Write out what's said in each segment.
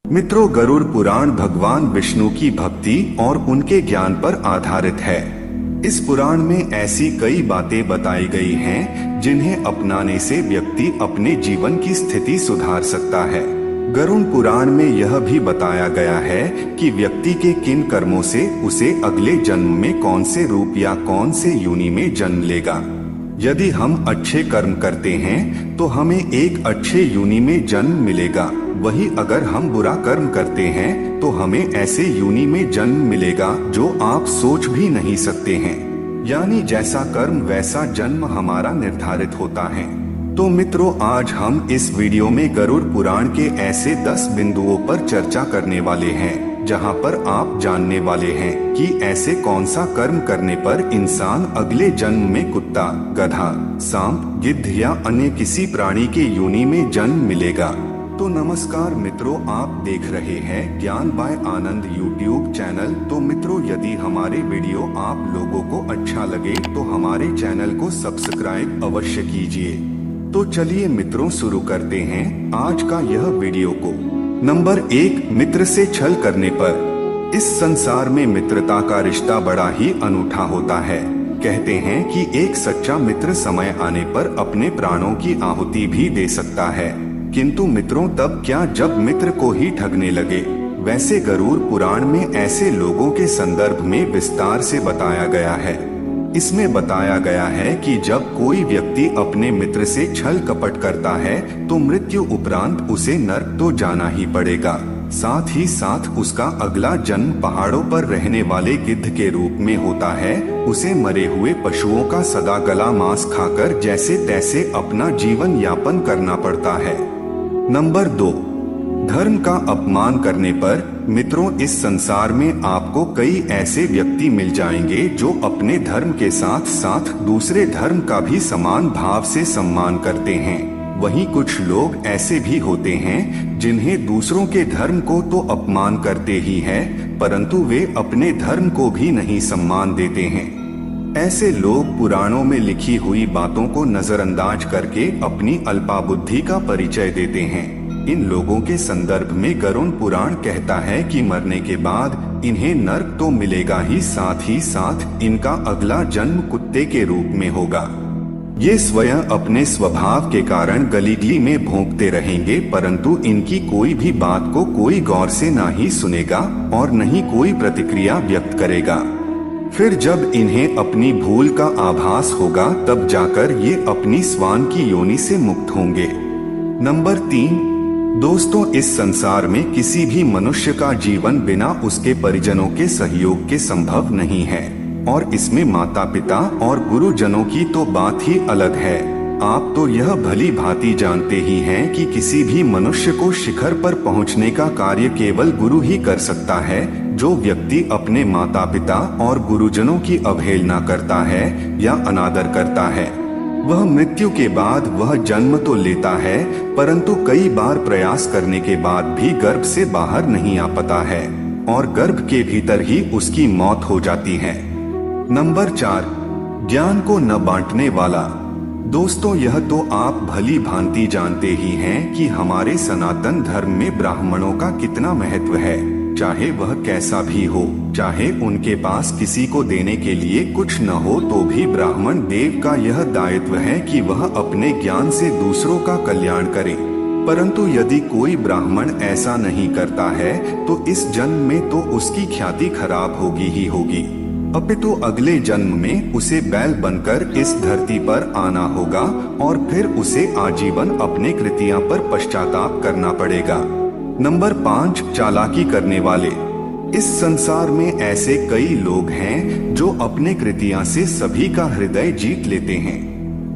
मित्रों, गरुड़ पुराण भगवान विष्णु की भक्ति और उनके ज्ञान पर आधारित है। इस पुराण में ऐसी कई बातें बताई गई हैं जिन्हें अपनाने से व्यक्ति अपने जीवन की स्थिति सुधार सकता है। गरुड़ पुराण में यह भी बताया गया है कि व्यक्ति के किन कर्मों से उसे अगले जन्म में कौन से रूप या कौन से योनि में जन्म लेगा। यदि हम अच्छे कर्म करते हैं तो हमें एक अच्छे योनि में जन्म मिलेगा, वही अगर हम बुरा कर्म करते हैं तो हमें ऐसे योनि में जन्म मिलेगा जो आप सोच भी नहीं सकते हैं। यानी जैसा कर्म वैसा जन्म हमारा निर्धारित होता है। तो मित्रों, आज हम इस वीडियो में गरुड़ पुराण के ऐसे 10 बिंदुओं पर चर्चा करने वाले हैं जहां पर आप जानने वाले हैं कि ऐसे कौन सा कर्म करने पर इंसान अगले जन्म में कुत्ता, गधा, सांप, गिद्ध या अन्य किसी प्राणी के योनि में जन्म मिलेगा। तो नमस्कार मित्रों, आप देख रहे हैं ज्ञान बाय आनंद यूट्यूब चैनल। तो मित्रों, यदि हमारे वीडियो आप लोगों को अच्छा लगे तो हमारे चैनल को सब्सक्राइब अवश्य कीजिए। तो चलिए मित्रों, शुरू करते हैं आज का यह वीडियो को। नंबर 1, मित्र से छल करने पर। इस संसार में मित्रता का रिश्ता बड़ा ही अनूठा होता है। कहते हैं कि एक सच्चा मित्र समय आने पर अपने प्राणों की आहुति भी दे सकता है। किंतु मित्रों, तब क्या जब मित्र को ही ठगने लगे। वैसे गरुड़ पुराण में ऐसे लोगों के संदर्भ में विस्तार से बताया गया है। इसमें बताया गया है कि जब कोई व्यक्ति अपने मित्र से छल कपट करता है तो मृत्यु उपरांत उसे नरक तो जाना ही पड़ेगा। साथ ही साथ उसका अगला जन्म पहाड़ों पर रहने वाले गिद्ध के रूप में होता है। उसे मरे हुए पशुओं का सदा गला मांस खाकर जैसे तैसे अपना जीवन यापन करना पड़ता है। नंबर 2, धर्म का अपमान करने पर। मित्रों, इस संसार में आपको कई ऐसे व्यक्ति मिल जाएंगे जो अपने धर्म के साथ साथ दूसरे धर्म का भी समान भाव से सम्मान करते हैं। वहीं कुछ लोग ऐसे भी होते हैं जिन्हें दूसरों के धर्म को तो अपमान करते ही हैं, परंतु वे अपने धर्म को भी नहीं सम्मान देते हैं। ऐसे लोग पुराणों में लिखी हुई बातों को नजरअंदाज करके अपनी अल्पाबुद्धि का परिचय देते हैं। इन लोगों के संदर्भ में गरुड़ पुराण कहता है कि मरने के बाद इन्हें नरक तो मिलेगा ही साथ इनका अगला जन्म कुत्ते के रूप में होगा। ये स्वयं अपने स्वभाव के कारण गली में भौंकते रहेंगे, परंतु इनकी कोई भी बात को कोई गौर से ना ही सुनेगा और न ही कोई प्रतिक्रिया व्यक्त करेगा। फिर जब इन्हें अपनी भूल का आभास होगा तब जाकर ये अपनी स्वान की योनि से मुक्त होंगे। नंबर 3, दोस्तों, इस संसार में किसी भी मनुष्य का जीवन बिना उसके परिजनों के सहयोग के संभव नहीं है, और इसमें माता पिता और गुरुजनों की तो बात ही अलग है। आप तो यह भली भांति जानते ही हैं कि किसी भी मनुष्य को शिखर पर पहुंचने का कार्य केवल गुरु ही कर सकता है। जो व्यक्ति अपने माता पिता और गुरुजनों की अवहेलना करता है या अनादर करता है, वह मृत्यु के बाद वह जन्म तो लेता है, परंतु कई बार प्रयास करने के बाद भी गर्भ से बाहर नहीं आ पाता है और गर्भ के भीतर ही उसकी मौत हो जाती है। नंबर 4, ज्ञान को न बांटने वाला। दोस्तों, यह तो आप भली भांति जानते ही हैं कि हमारे सनातन धर्म में ब्राह्मणों का कितना महत्व है। चाहे वह कैसा भी हो, चाहे उनके पास किसी को देने के लिए कुछ न हो, तो भी ब्राह्मण देव का यह दायित्व है कि वह अपने ज्ञान से दूसरों का कल्याण करे। परंतु यदि कोई ब्राह्मण ऐसा नहीं करता है तो इस जन्म में तो उसकी ख्याति खराब होगी ही होगी, अपितु अगले जन्म में उसे बैल बनकर इस धरती पर आना होगा और फिर उसे आजीवन अपने कृतियां पर पश्चाताप करना पड़ेगा। नंबर 5, चालाकी करने वाले। इस संसार में ऐसे कई लोग हैं जो अपने कृतियां से सभी का हृदय जीत लेते हैं,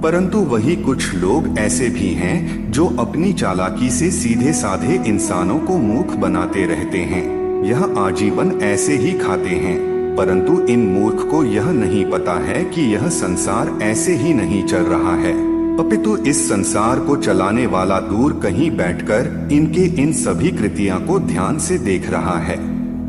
परंतु वही कुछ लोग ऐसे भी हैं जो अपनी चालाकी से सीधे साधे इंसानों को मूर्ख बनाते रहते हैं। यह आजीवन ऐसे ही खाते हैं, परंतु इन मूर्ख को यह नहीं पता है कि यह संसार ऐसे ही नहीं चल रहा है, अपितु इस संसार को चलाने वाला दूर कहीं बैठकर इनके इन सभी कृतियां को ध्यान से देख रहा है।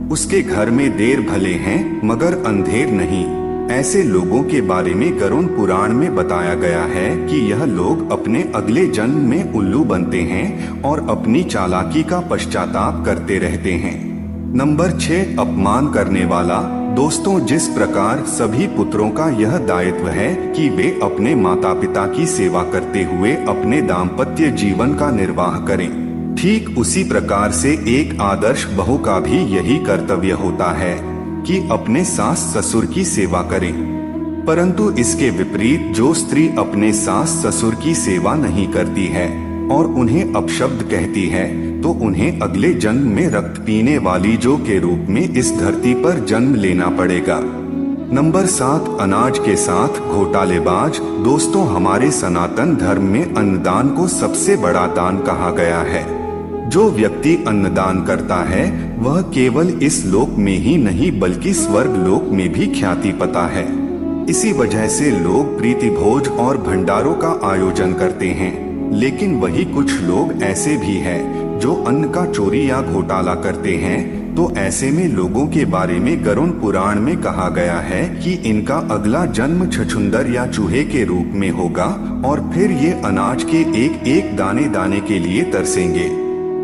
उसके घर में देर भले हैं मगर अंधेर नहीं। ऐसे लोगों के बारे में गरुड़ पुराण में बताया गया है कि यह लोग अपने अगले जन्म में उल्लू बनते हैं और अपनी चालाकी का पश्चाताप करते रहते हैं। नंबर 6, अपमान करने वाला। दोस्तों, जिस प्रकार सभी पुत्रों का यह दायित्व है कि वे अपने माता पिता की सेवा करते हुए अपने दाम्पत्य जीवन का निर्वाह करें, ठीक उसी प्रकार से एक आदर्श बहू का भी यही कर्तव्य होता है कि अपने सास ससुर की सेवा करें। परंतु इसके विपरीत जो स्त्री अपने सास ससुर की सेवा नहीं करती है और उन्हें अपशब्द कहती है, तो उन्हें अगले जन्म में रक्त पीने वाली जो के रूप में इस धरती पर जन्म लेना पड़ेगा। नंबर 7, अनाज के साथ घोटालेबाज। दोस्तों, हमारे सनातन धर्म में अन्नदान को सबसे बड़ा दान कहा गया है। जो व्यक्ति अन्नदान करता है वह केवल इस लोक में ही नहीं बल्कि स्वर्ग लोक में भी ख्याति पाता है। इसी वजह से लोग प्रीति भोज और भंडारों का आयोजन करते हैं। लेकिन वही कुछ लोग ऐसे भी हैं जो अन्न का चोरी या घोटाला करते हैं। तो ऐसे में लोगों के बारे में गरुड़ पुराण में कहा गया है कि इनका अगला जन्म छछूंदर या चूहे के रूप में होगा और फिर ये अनाज के एक एक दाने दाने के लिए तरसेंगे।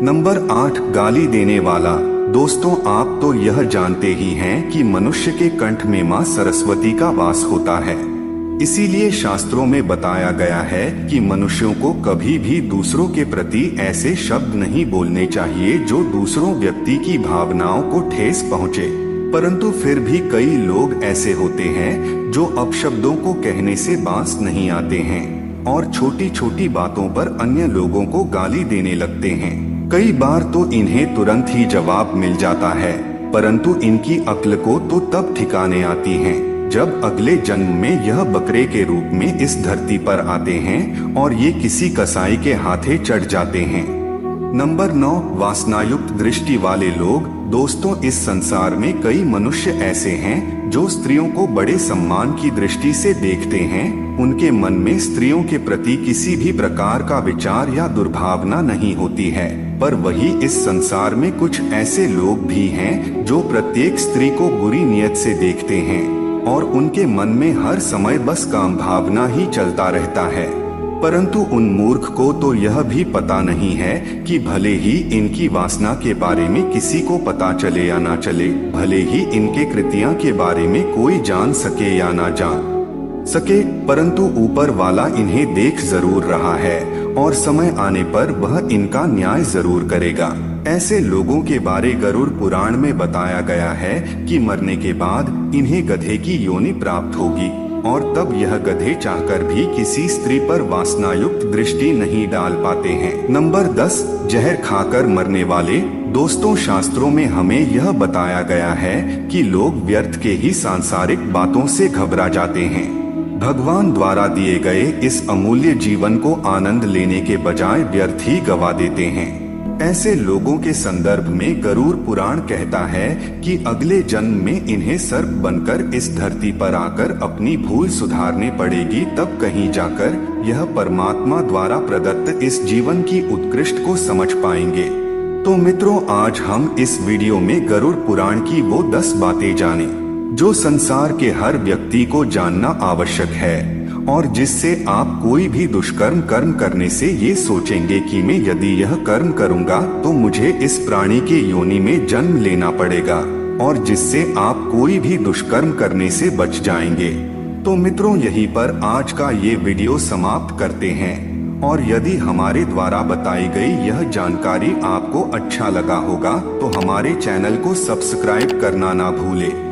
नंबर 8, गाली देने वाला। दोस्तों, आप तो यह जानते ही हैं कि मनुष्य के कंठ में मां सरस्वती का वास होता है। इसीलिए शास्त्रों में बताया गया है कि मनुष्यों को कभी भी दूसरों के प्रति ऐसे शब्द नहीं बोलने चाहिए जो दूसरों व्यक्ति की भावनाओं को ठेस पहुँचे। परंतु फिर भी कई लोग ऐसे होते हैं जो अपशब्दों को कहने से बांस नहीं आते हैं और छोटी छोटी बातों पर अन्य लोगों को गाली देने लगते हैं। कई बार तो इन्हें तुरंत ही जवाब मिल जाता है, परंतु इनकी अक्ल को तो तब ठिकाने आती है जब अगले जन्म में यह बकरे के रूप में इस धरती पर आते हैं और ये किसी कसाई के हाथे चढ़ जाते हैं। नंबर 9, वासनायुक्त दृष्टि वाले लोग। दोस्तों, इस संसार में कई मनुष्य ऐसे हैं जो स्त्रियों को बड़े सम्मान की दृष्टि से देखते हैं। उनके मन में स्त्रियों के प्रति किसी भी प्रकार का विचार या दुर्भावना नहीं होती है। पर वही इस संसार में कुछ ऐसे लोग भी हैं जो प्रत्येक स्त्री को बुरी नियत से देखते हैं और उनके मन में हर समय बस काम भावना ही चलता रहता है। परंतु उन मूर्ख को तो यह भी पता नहीं है कि भले ही इनकी वासना के बारे में किसी को पता चले या ना चले, भले ही इनके कृतियां के बारे में कोई जान सके या ना जान सके, परंतु ऊपर वाला इन्हें देख जरूर रहा है और समय आने पर वह इनका न्याय जरूर करेगा। ऐसे लोगों के बारे गरुड़ पुराण में बताया गया है कि मरने के बाद इन्हें गधे की योनि प्राप्त होगी और तब यह गधे चाहकर भी किसी स्त्री पर वासनायुक्त दृष्टि नहीं डाल पाते हैं। नंबर 10, जहर खाकर मरने वाले। दोस्तों, शास्त्रों में हमें यह बताया गया है कि लोग व्यर्थ के ही सांसारिक बातों से घबरा जाते हैं। भगवान द्वारा दिए गए इस अमूल्य जीवन को आनंद लेने के बजाय व्यर्थ ही गवा देते हैं। ऐसे लोगों के संदर्भ में गरुड़ पुराण कहता है कि अगले जन्म में इन्हें सर्प बनकर इस धरती पर आकर अपनी भूल सुधारने पड़ेगी, तब कहीं जाकर यह परमात्मा द्वारा प्रदत्त इस जीवन की उत्कृष्ट को समझ पाएंगे। तो मित्रों, आज हम इस वीडियो में गरुड़ पुराण की वो 10 बातें जाने जो संसार के हर व्यक्ति को जानना आवश्यक है और जिससे आप कोई भी दुष्कर्म कर्म करने से ये सोचेंगे कि मैं यदि यह कर्म करूंगा तो मुझे इस प्राणी के योनि में जन्म लेना पड़ेगा, और जिससे आप कोई भी दुष्कर्म करने से बच जाएंगे। तो मित्रों, यहीं पर आज का ये वीडियो समाप्त करते हैं और यदि हमारे द्वारा बताई गई यह जानकारी आपको अच्छा लगा होगा तो हमारे चैनल को सब्सक्राइब करना ना भूलें।